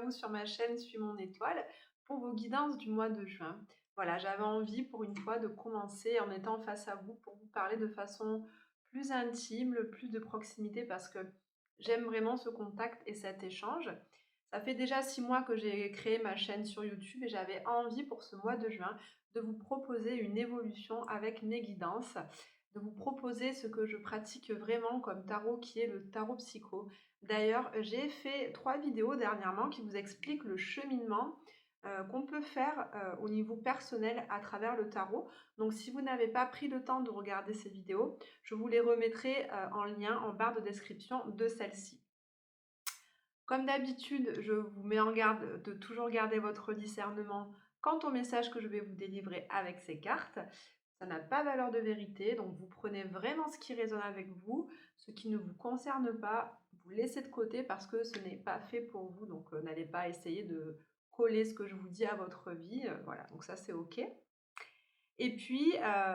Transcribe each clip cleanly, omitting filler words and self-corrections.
vous sur ma chaîne Suis mon étoile pour vos guidances du mois de juin. Voilà, j'avais envie pour une fois de commencer en étant face à vous pour vous parler de façon plus intime, le plus de proximité parce que j'aime vraiment ce contact et cet échange. Ça fait déjà 6 mois que j'ai créé ma chaîne sur YouTube et j'avais envie pour ce mois de juin de vous proposer une évolution avec mes guidances, de vous proposer ce que je pratique vraiment comme tarot qui est le tarot psycho. D'ailleurs, j'ai fait 3 vidéos dernièrement qui vous expliquent le cheminement qu'on peut faire au niveau personnel à travers le tarot. Donc si vous n'avez pas pris le temps de regarder ces vidéos, je vous les remettrai en lien en barre de description de celle-ci. Comme d'habitude, je vous mets en garde de toujours garder votre discernement quant au message que je vais vous délivrer avec ces cartes. Ça n'a pas valeur de vérité, donc vous prenez vraiment ce qui résonne avec vous. Ce qui ne vous concerne pas, vous laissez de côté parce que ce n'est pas fait pour vous. Donc n'allez pas essayer de coller ce que je vous dis à votre vie. Voilà, donc ça c'est OK. Et puis,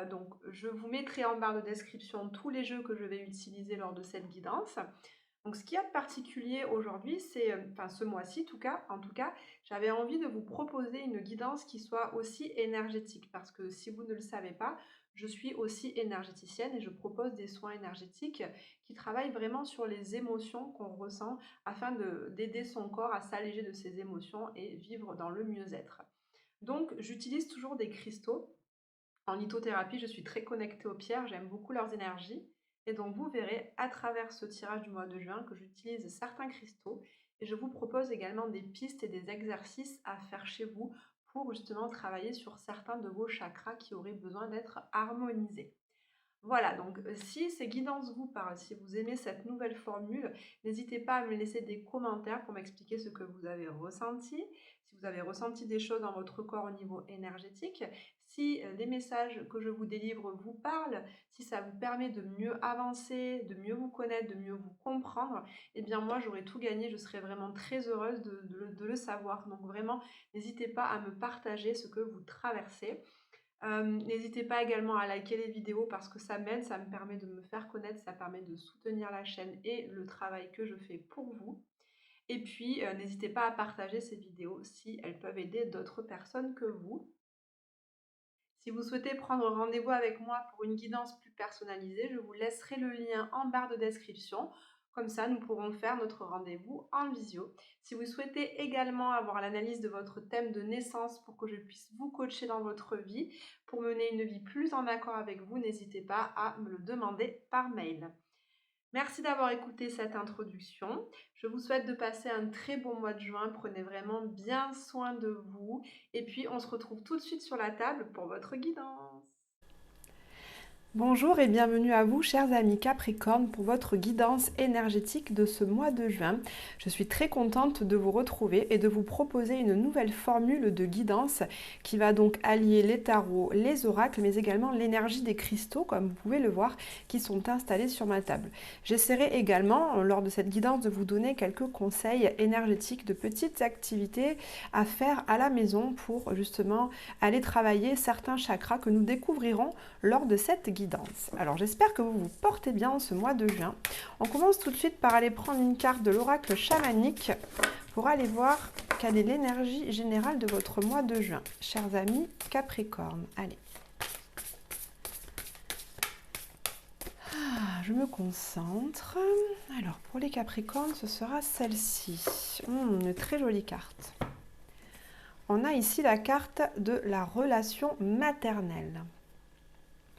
donc, je vous mettrai en barre de description tous les jeux que je vais utiliser lors de cette guidance. Donc, ce qu'il y a de particulier aujourd'hui, c'est, enfin ce mois-ci en tout cas, j'avais envie de vous proposer une guidance qui soit aussi énergétique. Parce que si vous ne le savez pas, je suis aussi énergéticienne et je propose des soins énergétiques qui travaillent vraiment sur les émotions qu'on ressent afin d'aider son corps à s'alléger de ses émotions et vivre dans le mieux-être. Donc, j'utilise toujours des cristaux. En lithothérapie, je suis très connectée aux pierres, j'aime beaucoup leurs énergies. Et donc, vous verrez à travers ce tirage du mois de juin que j'utilise certains cristaux et je vous propose également des pistes et des exercices à faire chez vous pour justement travailler sur certains de vos chakras qui auraient besoin d'être harmonisés. Voilà, donc si ces guidances vous parlent, si vous aimez cette nouvelle formule, n'hésitez pas à me laisser des commentaires pour m'expliquer ce que vous avez ressenti, si vous avez ressenti des choses dans votre corps au niveau énergétique, si les messages que je vous délivre vous parlent, si ça vous permet de mieux avancer, de mieux vous connaître, de mieux vous comprendre, eh bien moi j'aurais tout gagné, je serais vraiment très heureuse de le savoir. Donc vraiment, n'hésitez pas à me partager ce que vous traversez. N'hésitez pas également à liker les vidéos parce que ça m'aide, ça me permet de me faire connaître, ça permet de soutenir la chaîne et le travail que je fais pour vous. Et puis, n'hésitez pas à partager ces vidéos si elles peuvent aider d'autres personnes que vous. Si vous souhaitez prendre rendez-vous avec moi pour une guidance plus personnalisée, je vous laisserai le lien en barre de description. Comme ça, nous pourrons faire notre rendez-vous en visio. Si vous souhaitez également avoir l'analyse de votre thème de naissance pour que je puisse vous coacher dans votre vie, pour mener une vie plus en accord avec vous, n'hésitez pas à me le demander par mail. Merci d'avoir écouté cette introduction. Je vous souhaite de passer un très bon mois de juin. Prenez vraiment bien soin de vous. Et puis, on se retrouve tout de suite sur la table pour votre guidance. Bonjour et bienvenue à vous, chers amis Capricorne, pour votre guidance énergétique de ce mois de juin. Je suis très contente de vous retrouver et de vous proposer une nouvelle formule de guidance qui va donc allier les tarots, les oracles, mais également l'énergie des cristaux, comme vous pouvez le voir, qui sont installés sur ma table. J'essaierai également, lors de cette guidance, de vous donner quelques conseils énergétiques de petites activités à faire à la maison pour justement aller travailler certains chakras que nous découvrirons lors de cette guidance. Alors j'espère que vous vous portez bien en ce mois de juin. On commence tout de suite par aller prendre une carte de l'oracle chamanique pour aller voir quelle est l'énergie générale de votre mois de juin. Chers amis Capricorne, allez. Je me concentre. Alors pour les Capricornes, ce sera celle-ci. Une très jolie carte. On a ici la carte de la relation maternelle.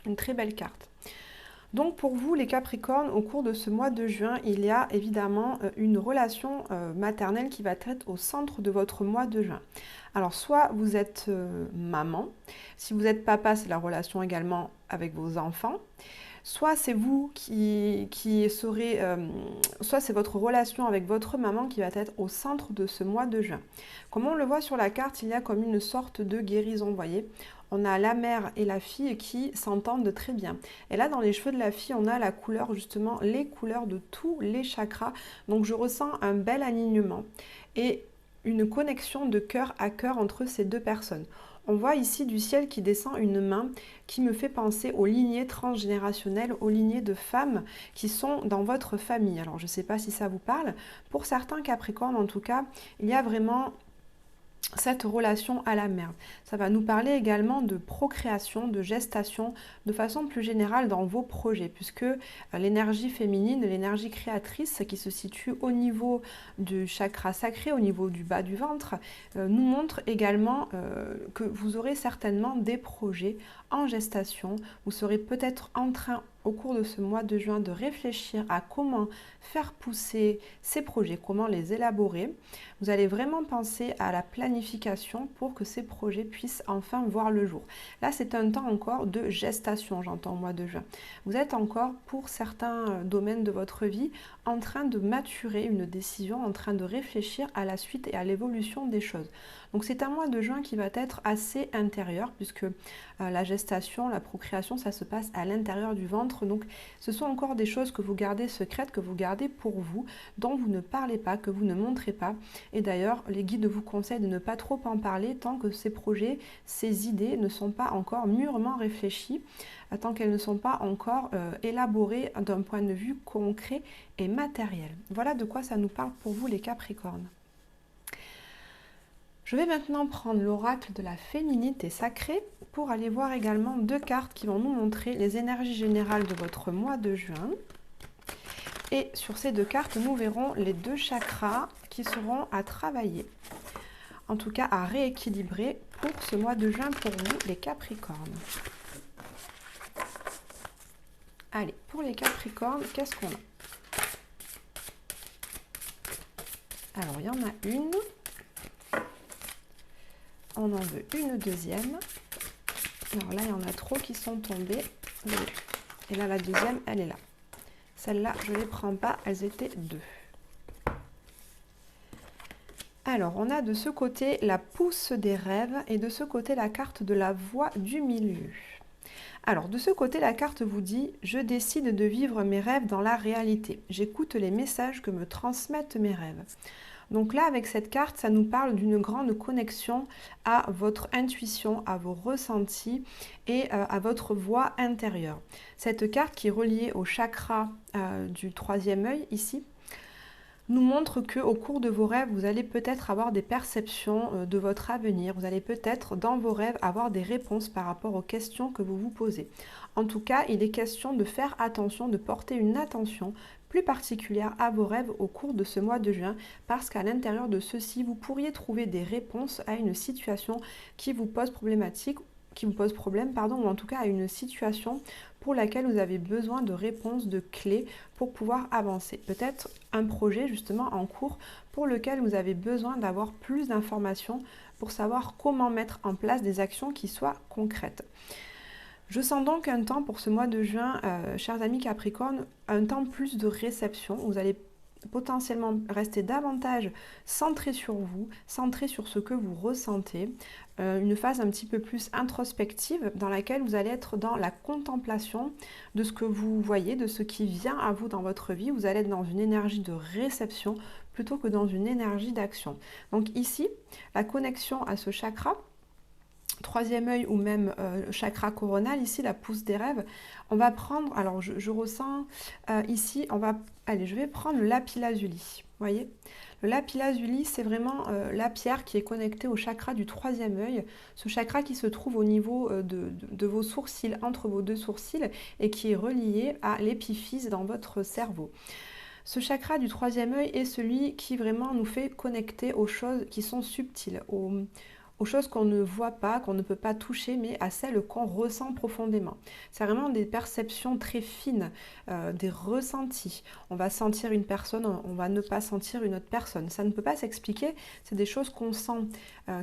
Une très belle carte. Donc pour vous les Capricornes, au cours de ce mois de juin, il y a évidemment une relation maternelle qui va être au centre de votre mois de juin. Alors soit vous êtes maman, si vous êtes papa, c'est la relation également avec vos enfants. Soit c'est vous qui serez, soit c'est votre relation avec votre maman qui va être au centre de ce mois de juin. Comme on le voit sur la carte, il y a comme une sorte de guérison, vous voyez. On a la mère et la fille qui s'entendent très bien. Et là, dans les cheveux de la fille, on a la couleur, justement, les couleurs de tous les chakras. Donc, je ressens un bel alignement et une connexion de cœur à cœur entre ces deux personnes. On voit ici du ciel qui descend une main qui me fait penser aux lignées transgénérationnelles, aux lignées de femmes qui sont dans votre famille. Alors je ne sais pas si ça vous parle. Pour certains Capricornes en tout cas, il y a vraiment cette relation à la mère. Ça va nous parler également de procréation, de gestation, de façon plus générale dans vos projets, puisque l'énergie féminine, l'énergie créatrice qui se situe au niveau du chakra sacré, au niveau du bas du ventre, nous montre également que vous aurez certainement des projets en gestation. Vous serez peut-être en train au cours de ce mois de juin de réfléchir à comment faire pousser ces projets, comment les élaborer. Vous allez vraiment penser à la planification pour que ces projets puissent enfin voir le jour. Là, c'est un temps encore de gestation, j'entends au mois de juin. Vous êtes encore, pour certains domaines de votre vie, en train de maturer une décision, en train de réfléchir à la suite et à l'évolution des choses. Donc c'est un mois de juin qui va être assez intérieur, puisque la gestation, la procréation, ça se passe à l'intérieur du ventre. Donc ce sont encore des choses que vous gardez secrètes, que vous gardez pour vous, dont vous ne parlez pas, que vous ne montrez pas. Et d'ailleurs, les guides vous conseillent de ne pas trop en parler tant que ces projets, ces idées ne sont pas encore mûrement réfléchies, tant qu'elles ne sont pas encore élaborées d'un point de vue concret et matériel. Voilà de quoi ça nous parle pour vous les Capricornes. Je vais maintenant prendre l'oracle de la féminité sacrée pour aller voir également deux cartes qui vont nous montrer les énergies générales de votre mois de juin. Et sur ces deux cartes, nous verrons les deux chakras qui seront à travailler, en tout cas à rééquilibrer pour ce mois de juin pour vous, les Capricornes. Allez, pour les Capricornes, qu'est-ce qu'on a? Alors, il y en a une. On en veut une deuxième. Alors là, il y en a trop qui sont tombées. Et là, la deuxième, elle est là. Celle-là, je ne les prends pas, elles étaient deux. Alors, on a de ce côté la pousse des rêves et de ce côté la carte de la voie du milieu. Alors, de ce côté, la carte vous dit « Je décide de vivre mes rêves dans la réalité. J'écoute les messages que me transmettent mes rêves. » Donc là, avec cette carte, ça nous parle d'une grande connexion à votre intuition, à vos ressentis et à votre voix intérieure. Cette carte qui est reliée au chakra du troisième œil ici, nous montre qu'au cours de vos rêves, vous allez peut-être avoir des perceptions de votre avenir. Vous allez peut-être, dans vos rêves, avoir des réponses par rapport aux questions que vous vous posez. En tout cas, il est question de faire attention, de porter une attention plus particulière à vos rêves au cours de ce mois de juin, parce qu'à l'intérieur de ceux-ci, vous pourriez trouver des réponses à une situation qui vous pose problématique, ou en tout cas à une situation pour laquelle vous avez besoin de réponses, de clés pour pouvoir avancer. Peut-être un projet justement en cours pour lequel vous avez besoin d'avoir plus d'informations pour savoir comment mettre en place des actions qui soient concrètes. Je sens donc un temps pour ce mois de juin, chers amis Capricorne, un temps plus de réception. Vous allez potentiellement rester davantage centré sur vous, centré sur ce que vous ressentez, une phase un petit peu plus introspective dans laquelle vous allez être dans la contemplation de ce que vous voyez, de ce qui vient à vous dans votre vie. Vous allez être dans une énergie de réception plutôt que dans une énergie d'action. Donc ici, la connexion à ce chakra, troisième œil ou même chakra coronal, ici la pousse des rêves, on va prendre, alors je ressens ici, je vais prendre le lapis-lazuli, vous voyez. Le lapis-lazuli, c'est vraiment la pierre qui est connectée au chakra du troisième œil, ce chakra qui se trouve au niveau de vos sourcils, entre vos deux sourcils, et qui est relié à l'épiphyse dans votre cerveau. Ce chakra du troisième œil est celui qui vraiment nous fait connecter aux choses qui sont subtiles, aux choses qu'on ne voit pas, qu'on ne peut pas toucher, mais à celles qu'on ressent profondément. C'est vraiment des perceptions très fines, des ressentis. On va sentir une personne, on va ne pas sentir une autre personne. Ça ne peut pas s'expliquer, c'est des choses qu'on sent,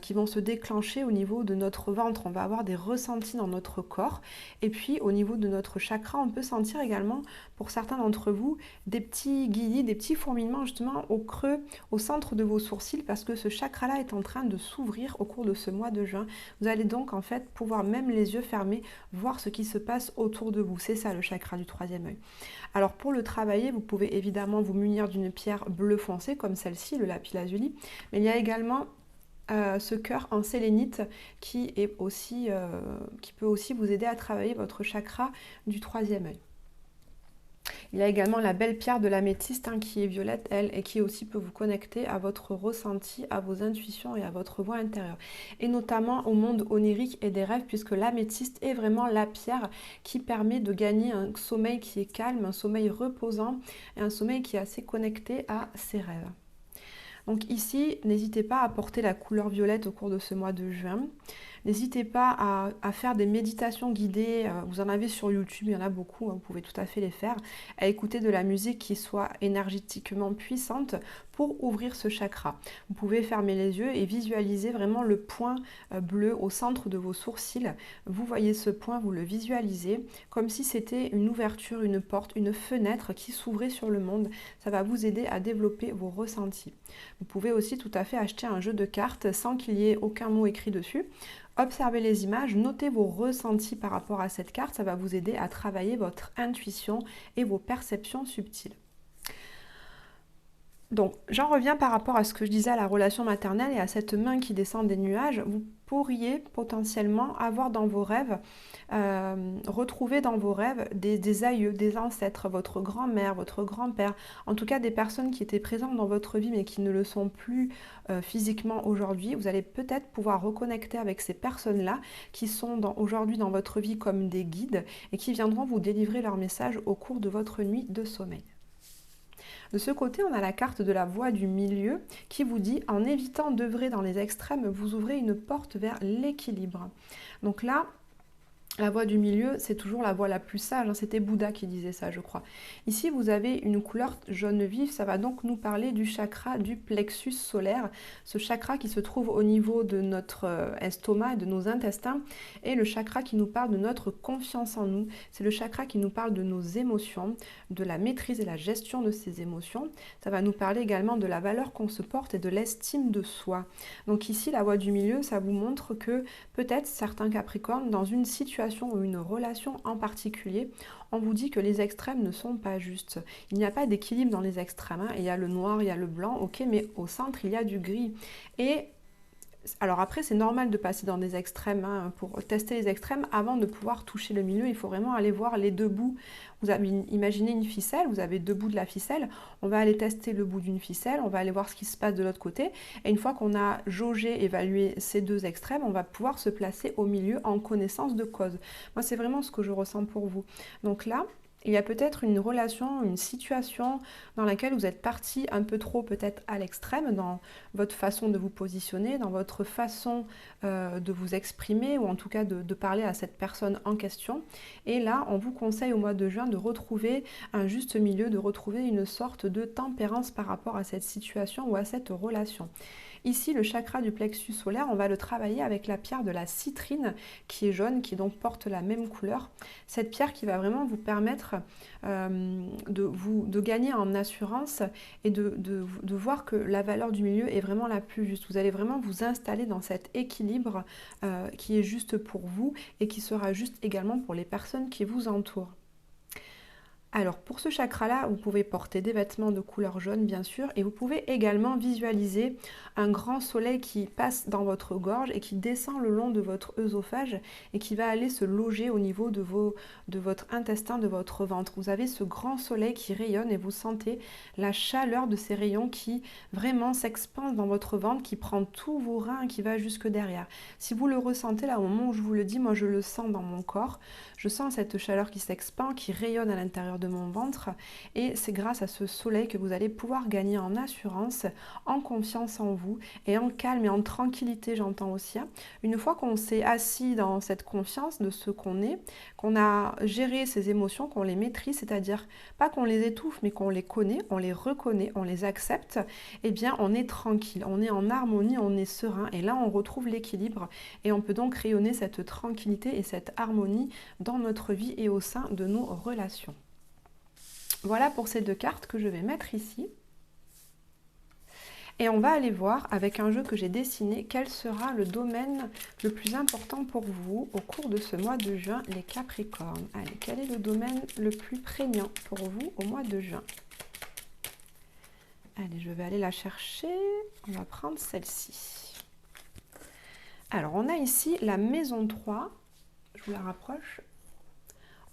qui vont se déclencher au niveau de notre ventre. On va avoir des ressentis dans notre corps. Et puis au niveau de notre chakra, on peut sentir également, pour certains d'entre vous, des petits guillis, des petits fourmillements justement au creux, au centre de vos sourcils, parce que ce chakra-là est en train de s'ouvrir au cours de ce mois de juin. Vous allez donc en fait pouvoir, même les yeux fermés, voir ce qui se passe autour de vous. C'est ça le chakra du troisième œil. Alors pour le travailler, vous pouvez évidemment vous munir d'une pierre bleu foncé comme celle-ci, le lapis-lazuli, mais il y a également ce cœur en sélénite qui est aussi, qui peut aussi vous aider à travailler votre chakra du troisième œil. Il y a également la belle pierre de l'améthyste qui est violette, elle, et qui aussi peut vous connecter à votre ressenti, à vos intuitions et à votre voix intérieure. Et notamment au monde onirique et des rêves, puisque l'améthyste est vraiment la pierre qui permet de gagner un sommeil qui est calme, un sommeil reposant et un sommeil qui est assez connecté à ses rêves. Donc ici, n'hésitez pas à porter la couleur violette au cours de ce mois de juin. N'hésitez pas à faire des méditations guidées, vous en avez sur YouTube, il y en a beaucoup, vous pouvez tout à fait les faire, à écouter de la musique qui soit énergétiquement puissante pour ouvrir ce chakra. Vous pouvez fermer les yeux et visualiser vraiment le point bleu au centre de vos sourcils. Vous voyez ce point, vous le visualisez comme si c'était une ouverture, une porte, une fenêtre qui s'ouvrait sur le monde. Ça va vous aider à développer vos ressentis. Vous pouvez aussi tout à fait acheter un jeu de cartes sans qu'il y ait aucun mot écrit dessus. Observez les images, notez vos ressentis par rapport à cette carte, ça va vous aider à travailler votre intuition et vos perceptions subtiles. Donc, j'en reviens par rapport à ce que je disais à la relation maternelle et à cette main qui descend des nuages. Vous pourriez potentiellement avoir dans vos rêves, retrouver dans vos rêves des aïeux, des ancêtres, votre grand-mère, votre grand-père, en tout cas des personnes qui étaient présentes dans votre vie mais qui ne le sont plus physiquement aujourd'hui. Vous allez peut-être pouvoir reconnecter avec ces personnes-là qui sont aujourd'hui dans votre vie comme des guides et qui viendront vous délivrer leur message au cours de votre nuit de sommeil. De ce côté, on a la carte de la voie du milieu qui vous dit « En évitant d'œuvrer dans les extrêmes, vous ouvrez une porte vers l'équilibre ». Donc là, la voie du milieu, c'est toujours la voie la plus sage. C'était Bouddha qui disait ça, je crois. Ici, vous avez une couleur jaune vif. Ça va donc nous parler du chakra du plexus solaire. Ce chakra qui se trouve au niveau de notre estomac et de nos intestins. Et le chakra qui nous parle de notre confiance en nous. C'est le chakra qui nous parle de nos émotions, de la maîtrise et la gestion de ces émotions. Ça va nous parler également de la valeur qu'on se porte et de l'estime de soi. Donc ici, la voie du milieu, ça vous montre que peut-être certains Capricornes, dans une situation ou une relation en particulier, on vous dit que les extrêmes ne sont pas justes. Il n'y a pas d'équilibre dans les extrêmes. Il y a le noir, il y a le blanc, ok, mais au centre, il y a du gris. Et alors après, c'est normal de passer dans des extrêmes, pour tester les extrêmes. Avant de pouvoir toucher le milieu, il faut vraiment aller voir les deux bouts. Vous avez imaginé une ficelle, vous avez deux bouts de la ficelle. On va aller tester le bout d'une ficelle, on va aller voir ce qui se passe de l'autre côté. Et une fois qu'on a jaugé, évalué ces deux extrêmes, on va pouvoir se placer au milieu en connaissance de cause. Moi, c'est vraiment ce que je ressens pour vous. Donc là, il y a peut-être une relation, une situation dans laquelle vous êtes parti un peu trop peut-être à l'extrême dans votre façon de vous positionner, dans votre façon de vous exprimer ou en tout cas de parler à cette personne en question. Et là, on vous conseille au mois de juin de retrouver un juste milieu, de retrouver une sorte de tempérance par rapport à cette situation ou à cette relation. Ici, le chakra du plexus solaire, on va le travailler avec la pierre de la citrine qui est jaune, qui donc porte la même couleur. Cette pierre qui va vraiment vous permettre de gagner en assurance et de voir que la valeur du milieu est vraiment la plus juste. Vous allez vraiment vous installer dans cet équilibre qui est juste pour vous et qui sera juste également pour les personnes qui vous entourent. Alors pour ce chakra-là, vous pouvez porter des vêtements de couleur jaune bien sûr et vous pouvez également visualiser un grand soleil qui passe dans votre gorge et qui descend le long de votre œsophage et qui va aller se loger au niveau de votre intestin, de votre ventre. Vous avez ce grand soleil qui rayonne et vous sentez la chaleur de ces rayons qui vraiment s'expansent dans votre ventre, qui prend tous vos reins et qui va jusque derrière. Si vous le ressentez là au moment où je vous le dis, moi je le sens dans mon corps. Je sens cette chaleur qui s'expand, qui rayonne à l'intérieur de mon ventre et c'est grâce à ce soleil que vous allez pouvoir gagner en assurance, en confiance en vous et en calme et en tranquillité, j'entends aussi. Une fois qu'on s'est assis dans cette confiance de ce qu'on est, qu'on a géré ses émotions, qu'on les maîtrise, c'est-à-dire pas qu'on les étouffe mais qu'on les connaît, on les reconnaît, on les accepte, eh bien on est tranquille, on est en harmonie, on est serein et là on retrouve l'équilibre et on peut donc rayonner cette tranquillité et cette harmonie dans notre vie et au sein de nos relations. Voilà pour ces deux cartes que je vais mettre ici. Et on va aller voir avec un jeu que j'ai dessiné quel sera le domaine le plus important pour vous au cours de ce mois de juin, les Capricornes. Allez, quel est le domaine le plus prégnant pour vous au mois de juin? Allez, je vais aller la chercher. On va prendre celle-ci. Alors, on a ici la maison 3. Je vous la rapproche.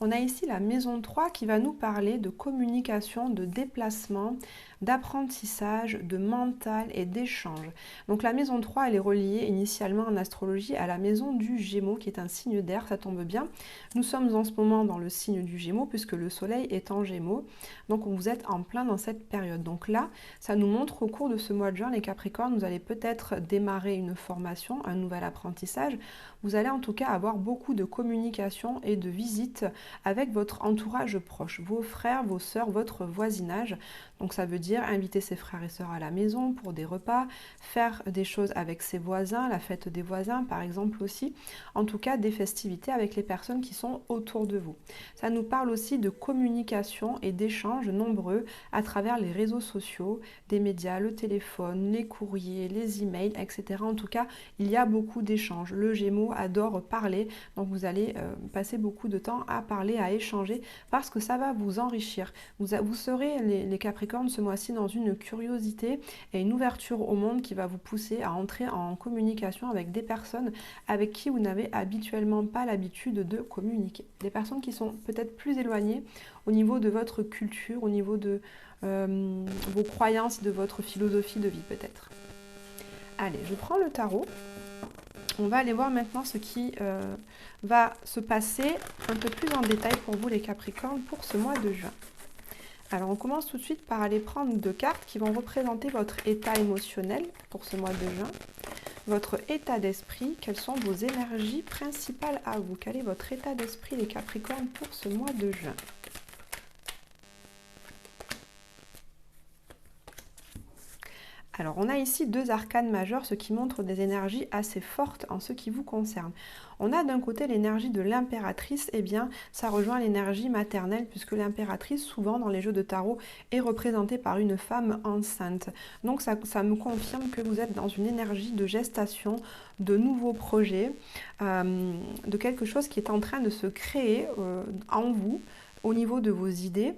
On a ici la maison 3 qui va nous parler de communication, de déplacement, d'apprentissage, de mental et d'échange. Donc la maison 3, elle est reliée initialement en astrologie à la maison du Gémeaux, qui est un signe d'air, ça tombe bien. Nous sommes en ce moment dans le signe du Gémeaux, puisque le soleil est en Gémeaux. Donc vous êtes en plein dans cette période. Donc là, ça nous montre au cours de ce mois de juin, les Capricornes, vous allez peut-être démarrer une formation, un nouvel apprentissage. Vous allez en tout cas avoir beaucoup de communication et de visites avec votre entourage proche, vos frères, vos sœurs, votre voisinage. Donc ça veut dire inviter ses frères et sœurs à la maison pour des repas, faire des choses avec ses voisins, la fête des voisins par exemple aussi. En tout cas des festivités avec les personnes qui sont autour de vous. Ça nous parle aussi de communication et d'échanges nombreux à travers les réseaux sociaux, des médias, le téléphone, les courriers, les emails, etc. En tout cas, il y a beaucoup d'échanges. Le Gémeaux adore parler, donc vous allez passer beaucoup de temps à parler, à échanger, parce que ça va vous enrichir. Vous serez, les Capricornes, ce mois-ci dans une curiosité et une ouverture au monde qui va vous pousser à entrer en communication avec des personnes avec qui vous n'avez habituellement pas l'habitude de communiquer. Des personnes qui sont peut-être plus éloignées au niveau de votre culture, au niveau de vos croyances, de votre philosophie de vie peut-être. Allez, je prends le tarot. On va aller voir maintenant ce qui va se passer un peu plus en détail pour vous les Capricornes pour ce mois de juin. Alors on commence tout de suite par aller prendre 2 cartes qui vont représenter votre état émotionnel pour ce mois de juin, votre état d'esprit, quelles sont vos énergies principales à vous, quel est votre état d'esprit les Capricornes pour ce mois de juin. Alors, on a ici 2 arcanes majeures, ce qui montre des énergies assez fortes en ce qui vous concerne. On a d'un côté l'énergie de l'impératrice, et bien ça rejoint l'énergie maternelle, puisque l'impératrice, souvent dans les jeux de tarot, est représentée par une femme enceinte. Donc ça me confirme que vous êtes dans une énergie de gestation, de nouveaux projets, de quelque chose qui est en train de se créer en vous, au niveau de vos idées.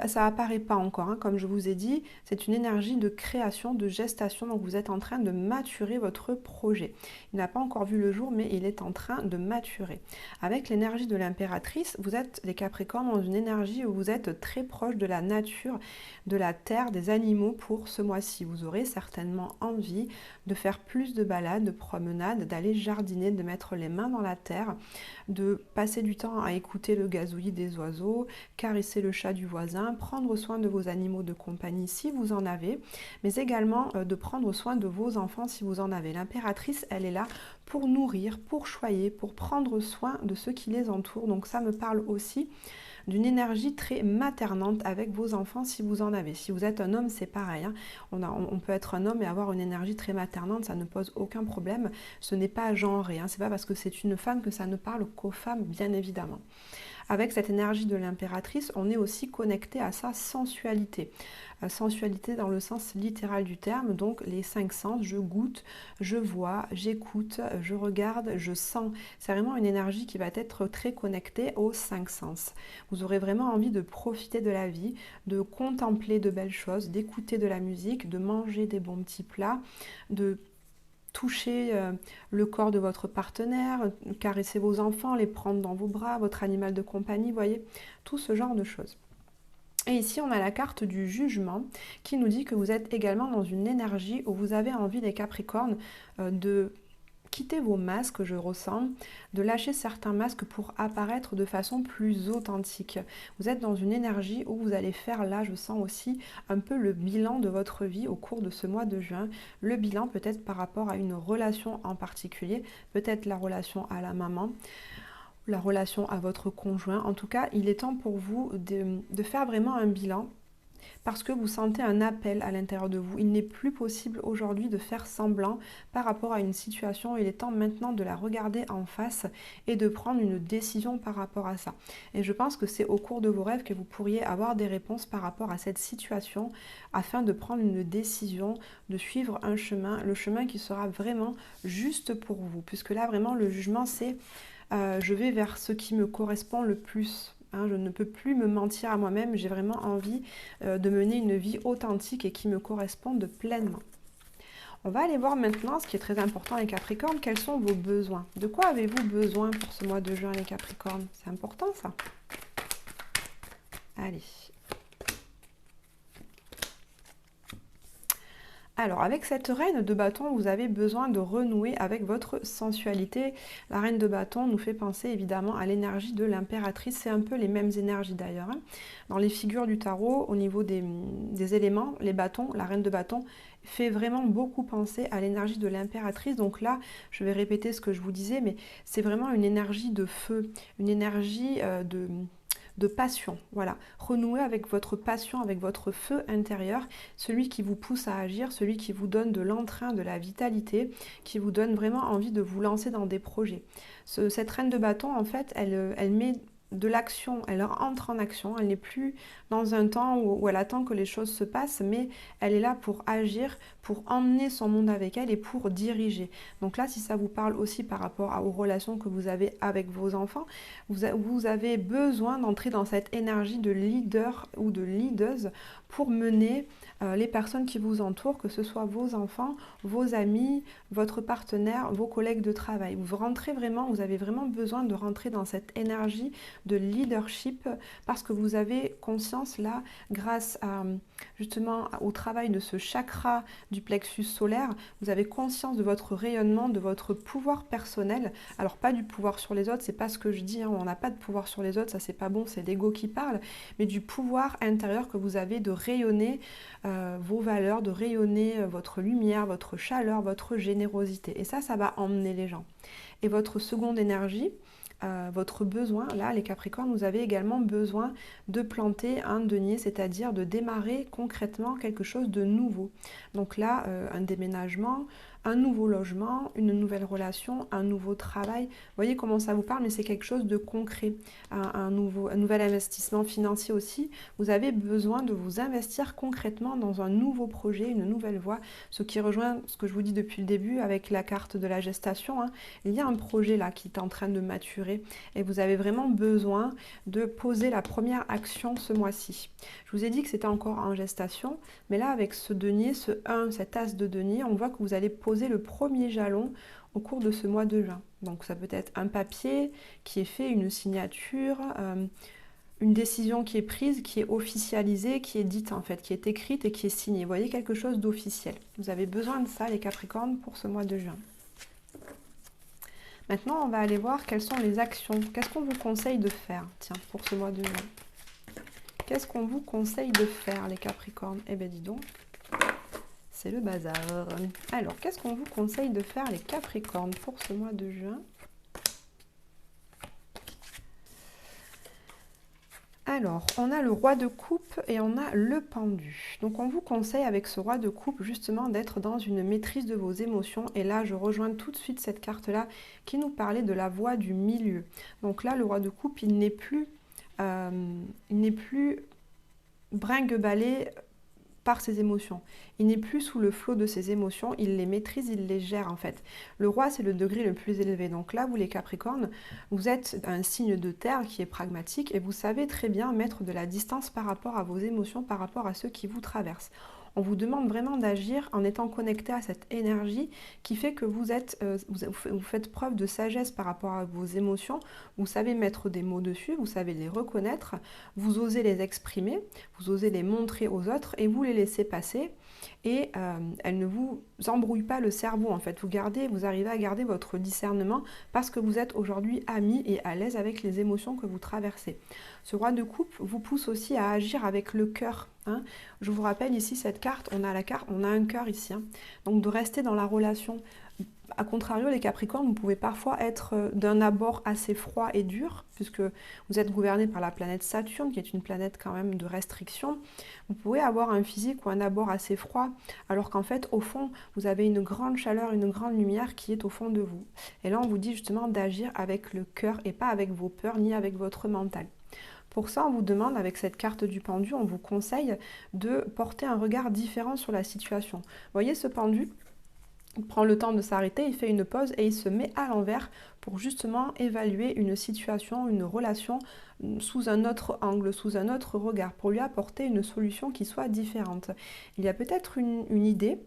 Ça apparaît pas encore, hein, comme je vous ai dit, c'est une énergie de création, de gestation, donc vous êtes en train de maturer votre projet. Il n'a pas encore vu le jour, mais il est en train de maturer. Avec l'énergie de l'impératrice, vous êtes les Capricornes dans une énergie où vous êtes très proche de la nature, de la terre, des animaux pour ce mois-ci. Vous aurez certainement envie de faire plus de balades, de promenades, d'aller jardiner, de mettre les mains dans la terre, de passer du temps à écouter le gazouillis des oiseaux, caresser le chat du voisin, prendre soin de vos animaux de compagnie si vous en avez, mais également de prendre soin de vos enfants si vous en avez. L'impératrice, elle est là pour nourrir, pour choyer, pour prendre soin de ceux qui les entourent. Donc ça me parle aussi d'une énergie très maternante avec vos enfants si vous en avez. Si vous êtes un homme, c'est pareil, hein. On peut être un homme et avoir une énergie très maternante, ça ne pose aucun problème. Ce n'est pas genré, hein. C'est pas parce que c'est une femme que ça ne parle qu'aux femmes, bien évidemment. Avec cette énergie de l'impératrice, on est aussi connecté à sa sensualité. Sensualité dans le sens littéral du terme, donc les 5 sens, je goûte, je vois, j'écoute, je regarde, je sens. C'est vraiment une énergie qui va être très connectée aux 5 sens. Vous aurez vraiment envie de profiter de la vie, de contempler de belles choses, d'écouter de la musique, de manger des bons petits plats, de toucher le corps de votre partenaire, caresser vos enfants, les prendre dans vos bras, votre animal de compagnie, voyez, tout ce genre de choses. Et ici, on a la carte du jugement qui nous dit que vous êtes également dans une énergie où vous avez envie, les Capricornes, de quitter vos masques, je ressens, de lâcher certains masques pour apparaître de façon plus authentique. Vous êtes dans une énergie où vous allez faire, là je sens aussi, un peu le bilan de votre vie au cours de ce mois de juin. Le bilan peut-être par rapport à une relation en particulier, peut-être la relation à la maman, la relation à votre conjoint. En tout cas, il est temps pour vous de faire vraiment un bilan parce que vous sentez un appel à l'intérieur de vous. Il n'est plus possible aujourd'hui de faire semblant par rapport à une situation. Il est temps maintenant de la regarder en face et de prendre une décision par rapport à ça. Et je pense que c'est au cours de vos rêves que vous pourriez avoir des réponses par rapport à cette situation afin de prendre une décision, de suivre un chemin, le chemin qui sera vraiment juste pour vous. Puisque là, vraiment, le jugement, c'est je vais vers ce qui me correspond le plus. Je ne peux plus me mentir à moi-même, j'ai vraiment envie de mener une vie authentique et qui me corresponde pleinement. On va aller voir maintenant, ce qui est très important les Capricornes, quels sont vos besoins. De quoi avez-vous besoin pour ce mois de juin les Capricornes? C'est important ça. Allez. Alors, avec cette reine de bâton, vous avez besoin de renouer avec votre sensualité. La reine de bâton nous fait penser évidemment à l'énergie de l'impératrice. C'est un peu les mêmes énergies d'ailleurs, hein. Dans les figures du tarot, au niveau des éléments, les bâtons, la reine de bâton fait vraiment beaucoup penser à l'énergie de l'impératrice. Donc là, je vais répéter ce que je vous disais, mais c'est vraiment une énergie de feu, une énergie de passion. Voilà, renouer avec votre passion, avec votre feu intérieur, celui qui vous pousse à agir, celui qui vous donne de l'entrain, de la vitalité, qui vous donne vraiment envie de vous lancer dans des projets. Cette reine de bâton, en fait, elle met de l'action, elle entre en action, elle n'est plus dans un temps où elle attend que les choses se passent, mais elle est là pour agir, pour emmener son monde avec elle et pour diriger. Donc là, si ça vous parle aussi par rapport aux relations que vous avez avec vos enfants, vous avez besoin d'entrer dans cette énergie de leader ou de leaduse pour mener les personnes qui vous entourent, que ce soit vos enfants, vos amis, votre partenaire, vos collègues de travail. Vous rentrez vraiment, vous avez vraiment besoin de rentrer dans cette énergie de leadership parce que vous avez conscience là, grâce à justement au travail de ce chakra du plexus solaire, vous avez conscience de votre rayonnement, de votre pouvoir personnel. Alors pas du pouvoir sur les autres, c'est pas ce que je dis, hein, on n'a pas de pouvoir sur les autres, ça c'est pas bon, c'est l'ego qui parle, mais du pouvoir intérieur que vous avez de rayonner vos valeurs, de rayonner votre lumière, votre chaleur, votre générosité. Et ça va emmener les gens. Et votre seconde énergie, votre besoin, là les Capricornes, vous avez également besoin de planter un denier, c'est-à-dire de démarrer concrètement quelque chose de nouveau. Donc là, un déménagement, un nouveau logement, une nouvelle relation, un nouveau travail. Vous voyez comment ça vous parle, mais c'est quelque chose de concret, un nouvel investissement financier aussi. Vous avez besoin de vous investir concrètement dans un nouveau projet, une nouvelle voie, ce qui rejoint ce que je vous dis depuis le début avec la carte de la gestation, hein. Il y a un projet là qui est en train de maturer et vous avez vraiment besoin de poser la première action ce mois-ci. Je vous ai dit que c'était encore en gestation, mais là avec ce denier, cet as de denier, on voit que vous allez poser le premier jalon au cours de ce mois de juin. Donc ça peut être un papier qui est fait, une signature, une décision qui est prise, qui est officialisée, qui est dite en fait, qui est écrite et qui est signée. Vous voyez, quelque chose d'officiel. Vous avez besoin de ça les Capricornes pour ce mois de juin. Maintenant, on va aller voir quelles sont les actions. Qu'est-ce qu'on vous conseille de faire, tiens, pour ce mois de juin? Qu'est-ce qu'on vous conseille de faire, les Capricornes? Eh bien, dis donc, c'est le bazar. Alors, qu'est-ce qu'on vous conseille de faire, les Capricornes, pour ce mois de juin? Alors, on a le roi de coupe et on a le pendu. Donc, on vous conseille avec ce roi de coupe justement d'être dans une maîtrise de vos émotions. Et là, je rejoins tout de suite cette carte-là qui nous parlait de la voie du milieu. Donc là, le roi de coupe, il n'est plus brinque-ballé par ses émotions. Il n'est plus sous le flot de ses émotions, il les maîtrise, il les gère en fait. Le roi, c'est le degré le plus élevé. Donc là, vous les Capricornes, vous êtes un signe de terre qui est pragmatique et vous savez très bien mettre de la distance par rapport à vos émotions, par rapport à ceux qui vous traversent. On vous demande vraiment d'agir en étant connecté à cette énergie qui fait que vous faites preuve de sagesse par rapport à vos émotions. Vous savez mettre des mots dessus, vous savez les reconnaître, vous osez les exprimer, vous osez les montrer aux autres et vous les laissez passer. Et elles ne vous embrouillent pas le cerveau en fait. Vous arrivez à garder votre discernement parce que vous êtes aujourd'hui amis et à l'aise avec les émotions que vous traversez. Ce roi de coupe vous pousse aussi à agir avec le cœur, hein. Je vous rappelle ici cette carte, on a un cœur ici, hein. Donc de rester dans la relation. A contrario, les Capricornes, vous pouvez parfois être d'un abord assez froid et dur, puisque vous êtes gouverné par la planète Saturne, qui est une planète quand même de restriction. Vous pouvez avoir un physique ou un abord assez froid, alors qu'en fait, au fond, vous avez une grande chaleur, une grande lumière qui est au fond de vous. Et là, on vous dit justement d'agir avec le cœur et pas avec vos peurs ni avec votre mental. Pour ça, on vous demande, avec cette carte du pendu, on vous conseille de porter un regard différent sur la situation. Vous voyez ce pendu ? Il prend le temps de s'arrêter, il fait une pause et il se met à l'envers pour justement évaluer une situation, une relation sous un autre angle, sous un autre regard, pour lui apporter une solution qui soit différente. Il y a peut-être une idée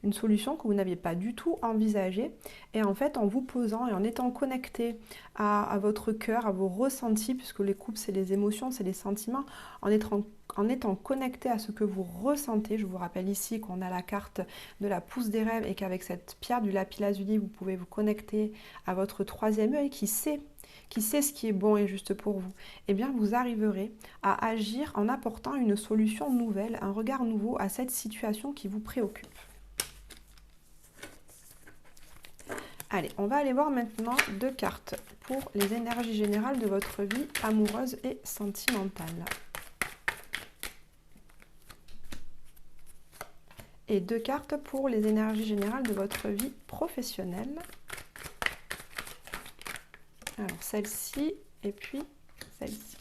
une solution que vous n'aviez pas du tout envisagée. Et en fait, en vous posant et en étant connecté à votre cœur, à vos ressentis, puisque les couples, c'est les émotions, c'est les sentiments, en étant connecté à ce que vous ressentez, je vous rappelle ici qu'on a la carte de la pousse des rêves et qu'avec cette pierre du lapis-lazuli, vous pouvez vous connecter à votre troisième œil qui sait ce qui est bon et juste pour vous, eh bien vous arriverez à agir en apportant une solution nouvelle, un regard nouveau à cette situation qui vous préoccupe. Allez, on va aller voir maintenant 2 cartes pour les énergies générales de votre vie amoureuse et sentimentale. Et 2 cartes pour les énergies générales de votre vie professionnelle. Alors celle-ci et puis celle-ci.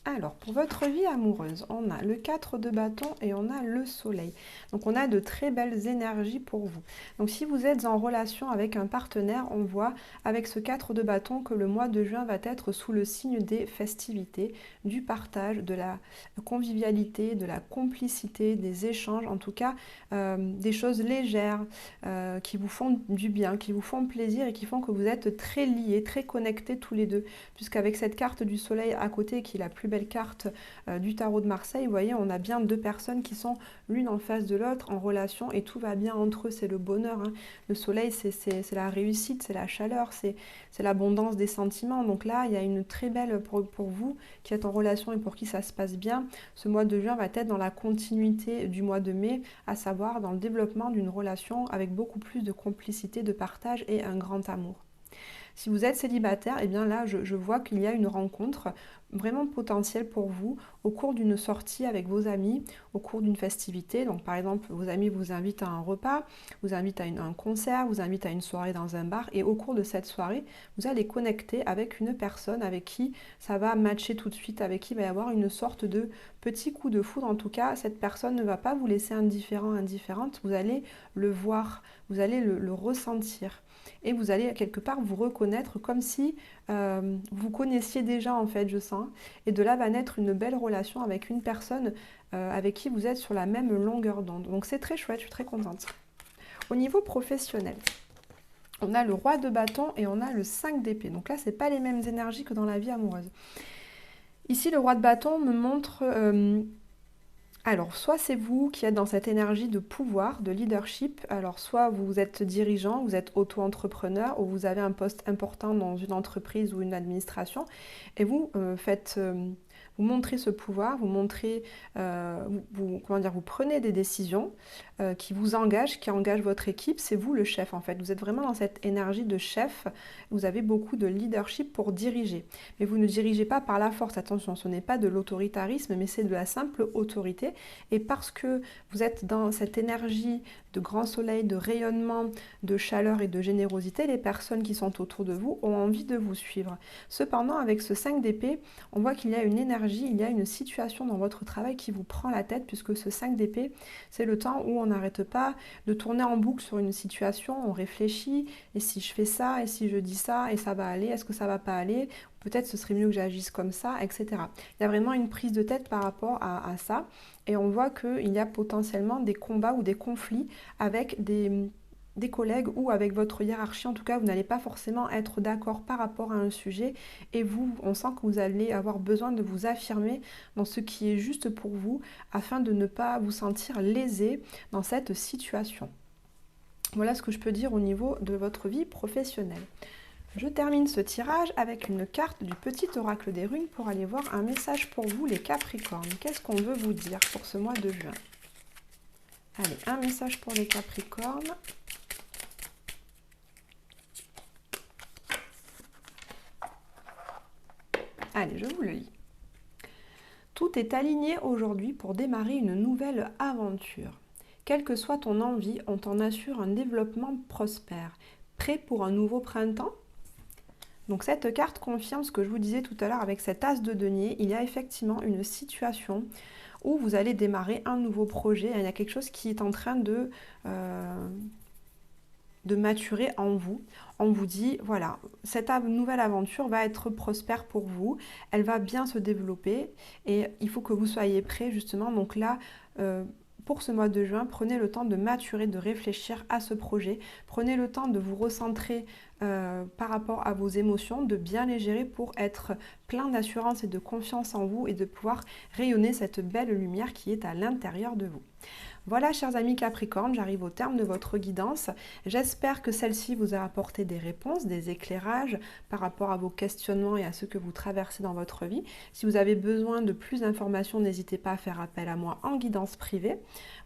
Alors, pour votre vie amoureuse, on a le 4 de bâton et on a le soleil. Donc, on a de très belles énergies pour vous. Donc, si vous êtes en relation avec un partenaire, on voit avec ce 4 de bâton que le mois de juin va être sous le signe des festivités, du partage, de la convivialité, de la complicité, des échanges, en tout cas, des choses légères qui vous font du bien, qui vous font plaisir et qui font que vous êtes très liés, très connectés tous les deux. Puisqu'avec cette carte du soleil à côté, qui est la plus belle carte du tarot de Marseille, vous voyez, on a bien 2 personnes qui sont l'une en face de l'autre en relation et tout va bien entre eux, c'est le bonheur. Hein. Le soleil, c'est la réussite, c'est la chaleur, c'est l'abondance des sentiments. Donc là, il y a une très belle, pour vous qui êtes en relation et pour qui ça se passe bien, ce mois de juin va être dans la continuité du mois de mai, à savoir dans le développement d'une relation avec beaucoup plus de complicité, de partage et un grand amour. Si vous êtes célibataire, eh bien là, je vois qu'il y a une rencontre vraiment potentielle pour vous au cours d'une sortie avec vos amis, au cours d'une festivité. Donc par exemple, vos amis vous invitent à un repas, vous invitent à un concert, vous invitent à une soirée dans un bar. Et au cours de cette soirée, vous allez connecter avec une personne avec qui ça va matcher tout de suite, avec qui il va y avoir une sorte de petit coup de foudre. En tout cas, cette personne ne va pas vous laisser indifférent, indifférente. Vous allez le voir, vous allez le ressentir. Et vous allez quelque part vous reconnaître comme si vous connaissiez déjà en fait, je sens. Et de là va naître une belle relation avec une personne avec qui vous êtes sur la même longueur d'onde. Donc c'est très chouette, je suis très contente. Au niveau professionnel, on a le roi de bâton et on a le 5 d'épée. Donc là, ce n'est pas les mêmes énergies que dans la vie amoureuse. Ici, le roi de bâton me montre... alors, soit c'est vous qui êtes dans cette énergie de pouvoir, de leadership. Alors, soit vous êtes dirigeant, vous êtes auto-entrepreneur ou vous avez un poste important dans une entreprise ou une administration et vous vous montrez ce pouvoir, vous montrez, vous prenez des décisions qui vous engagent, qui engagent votre équipe. C'est vous le chef en fait. Vous êtes vraiment dans cette énergie de chef. Vous avez beaucoup de leadership pour diriger. Mais vous ne dirigez pas par la force. Attention, ce n'est pas de l'autoritarisme, mais c'est de la simple autorité. Et parce que vous êtes dans cette énergie de grand soleil, de rayonnement, de chaleur et de générosité, les personnes qui sont autour de vous ont envie de vous suivre. Cependant, avec ce 5 d'épée, on voit qu'il y a une énergie, il y a une situation dans votre travail qui vous prend la tête, puisque ce 5 d'épée, c'est le temps où on n'arrête pas de tourner en boucle sur une situation, on réfléchit, et si je fais ça, et si je dis ça, et ça va aller, est-ce que ça va pas aller? Peut-être ce serait mieux que j'agisse comme ça, etc. Il y a vraiment une prise de tête par rapport à ça, et on voit qu'il y a potentiellement des combats ou des conflits avec des collègues ou avec votre hiérarchie. En tout cas, vous n'allez pas forcément être d'accord par rapport à un sujet, et vous, on sent que vous allez avoir besoin de vous affirmer dans ce qui est juste pour vous, afin de ne pas vous sentir lésé dans cette situation. Voilà ce que je peux dire au niveau de votre vie professionnelle. Je termine ce tirage avec une carte du petit oracle des runes pour aller voir un message pour vous, les Capricornes. Qu'est-ce qu'on veut vous dire pour ce mois de juin? Allez, un message pour les Capricornes. Allez, je vous le lis. Tout est aligné aujourd'hui pour démarrer une nouvelle aventure. Quelle que soit ton envie, on t'en assure un développement prospère. Prêt pour un nouveau printemps? Donc cette carte confirme ce que je vous disais tout à l'heure avec cet as de denier. Il y a effectivement une situation où vous allez démarrer un nouveau projet. Il y a quelque chose qui est en train de maturer en vous. On vous dit, voilà, cette nouvelle aventure va être prospère pour vous. Elle va bien se développer et il faut que vous soyez prêts justement. Donc là, pour ce mois de juin, prenez le temps de maturer, de réfléchir à ce projet. Prenez le temps de vous recentrer par rapport à vos émotions, de bien les gérer pour être plein d'assurance et de confiance en vous et de pouvoir rayonner cette belle lumière qui est à l'intérieur de vous. Voilà, chers amis Capricorne, j'arrive au terme de votre guidance. J'espère que celle-ci vous a apporté des réponses, des éclairages par rapport à vos questionnements et à ce que vous traversez dans votre vie. Si vous avez besoin de plus d'informations, n'hésitez pas à faire appel à moi en guidance privée.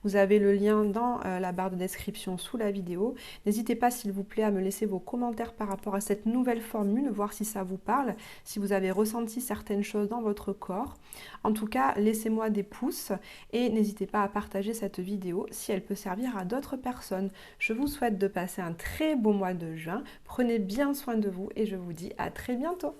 Vous avez le lien dans la barre de description sous la vidéo. N'hésitez pas, s'il vous plaît, à me laisser vos commentaires par rapport à cette nouvelle formule, voir si ça vous parle, si vous avez ressenti certaines choses dans votre corps. En tout cas, laissez-moi des pouces et n'hésitez pas à partager cette vidéo si elle peut servir à d'autres personnes. Je vous souhaite de passer un très beau mois de juin. Prenez bien soin de vous et je vous dis à très bientôt.